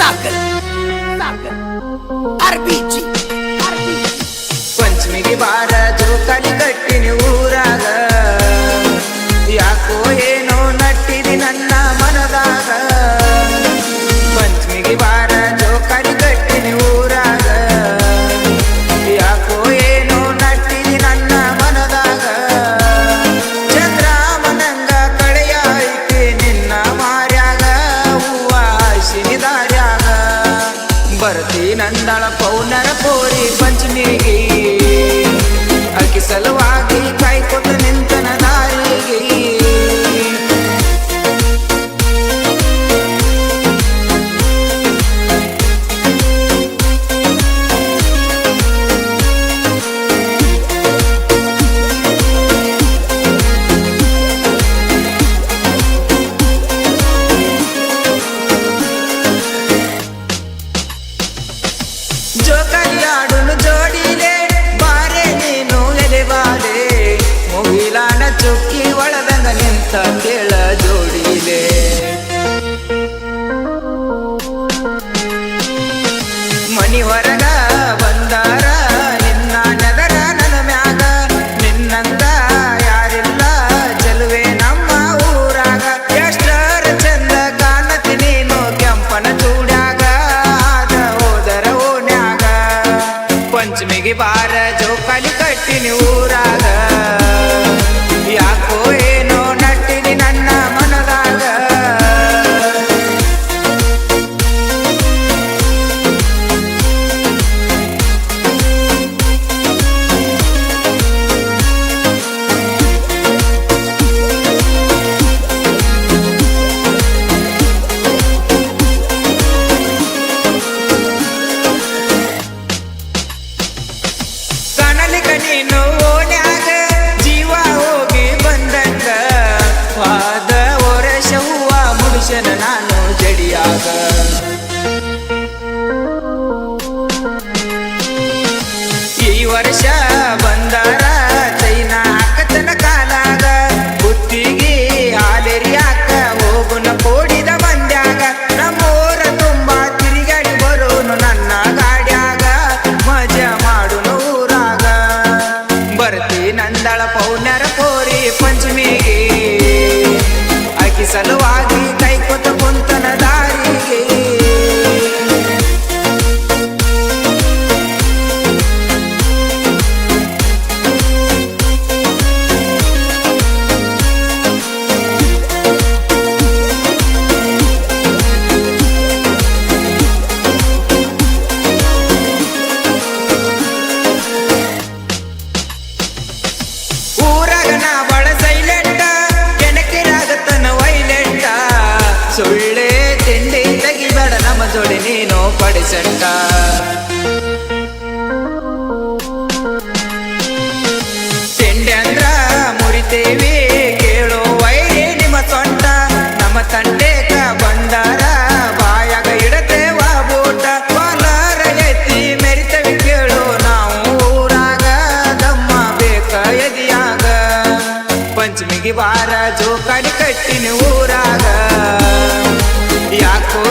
सागर RBG पंचमिಗೆ ಬಾರ ಜೋಕಾಲಿ ಕಟ್ಟಿನಿ ಊರಾಗ ಯಾಕೋ ಏನೋ ನಟ್ಟಿದಿ ನನ್ನ ಮನದಾಗ पंचमिಗೆ ಬಾರ ಜೋಕಾಲಿ ಕಟ್ಟಿನಿ ಊರಾಗ ಯಾಕೋ ಏನೋ ನಟ್ಟಿದಿ ನನ್ನ ಮನದಾಗ ಚಂದ್ರಮನಂಗ ಕಳೆಯ ಐತಿ ನಿನ್ನ ಮಾರ್ಯಾಗ ಹೂವ ಹಸಿನಿ ದಾರ್ಯಾಗ ಬರ್ತಿ ನಂದಳ ಪೌನರ ಪೋರಿ पंचमिಗೆ ಅಕ್ಕಿ ಸಲುವಾಗಿ ಕಾಯ್ಕೊತ ನಿಂತನ ದಾರಿಗೆ ಜೋಕಾಲಿ ಆಡುನು ಜೋಡಿಲೆ ಬಾರೆ ನೀನು ಎಲೆವಾಲೆ ಮುಗಿಲಾನ ಚುಕ್ಕಿ ಒಳದಂಗ ನಿಂತ ಕೇಳ ಜೋಡಿಲೆ ಮನಿ ಹೊರಗ ಬಂದಾರ ನಿನ್ನ ನಗರ ನನ್ನ ಮ್ಯಾಗ ನಿನ್ನಂತ ಯಾರಿಲ್ಲ ಚೆಲುವೆ ನಮ್ಮ ಊರಾಗ ಎಷ್ಟರ ಚಂದ ಕಾಣತಿ ನೀನು ಕೆಂಪನ ಚೂಡ್ಯಾಗ ಆದ ಹೋದರ ಓಣ್ಯಾಗ पंचमिಗೆ ಬಾರ ಜೋಕಾಲಿ ಕಟ್ಟಿನಿ ಊರಾಗ ಯಾಕೋ ಏನೋ ನಟ್ಟಿನಿ ನನ್ನ ಮನದಾಗ ಕಾಣಲಿಕ ನೀನು ಓಣ್ಯಾಗ ಜೀವ ಹೋಗಿ ಬಂದಂಗ ವಾದ ವರ್ಷ ಹೂವ ಮುಡಿಸನ ನಾನು ಜಡಿಯಾಗ ಈ ವರ್ಷ ಬಂದಾರ ಚೈನ ಹಾಕತನ ಕಾಲಾಗ ಬುತ್ತಿಗೆ ಹಾಲೆರಿಯಾಕ ಹೋಗುನ ಕೋಡಿದ ಮಂದ್ಯಾಗ ನಮ್ಮೂರ ತುಂಬಾ ತಿರುಗಾಡಿ ಬರೋನು ನನ್ನ ಗಾಡ್ಯಾಗ ಮಜಾ ಮಾಡುನು ಊರಾಗ ಬರ್ತಿ ನಂದಳ ಪೌನರ ಪೋರಿ पंचमिಗೆ ಅಕ್ಕಿ ಸಲುವಾಗಿ ಕೈಕೊತ ಕುಂತನ ದಾರಿಗೆ ಊರಾಗ ನಾ ಬಳ ಸೈಲೆಂಟ ಕೆಣಕಿರಾಗತನ ವೈಲೆಂಟ ಸುಳ್ಳೆ ತಿಂಡಿ ತೆಗಿಬೇಡ ನಮ್ಮ ಜೋಡಿ ನೀನು ಪಡಿಸಂಟ ತಿಂಡಿ ಅಂದ್ರ ಮುರಿತೇವಿ ಕೇಳೋ ವೈರಿ ನಿಮ್ಮ ಸೊಂಟ ನಮ್ಮ ತಂಡೇಕ ಬಂದಾರ ಬಾಯಾಗ ಇಡತೇವ ಬೂಟ ಕಾಲರ ಎತ್ತಿ ಮೆರಿತವಿ ಕೇಳೋ ನಾವು ಊರಾಗ ದಮ್ಮ ಬೇಕ ಎದಿಯಾಗ पंचमिಗೆ ಬಾರ ಜೋಕಾಲಿ ಕಟ್ಟಿನಿ ಊರಾಗ ಯಾಕೋ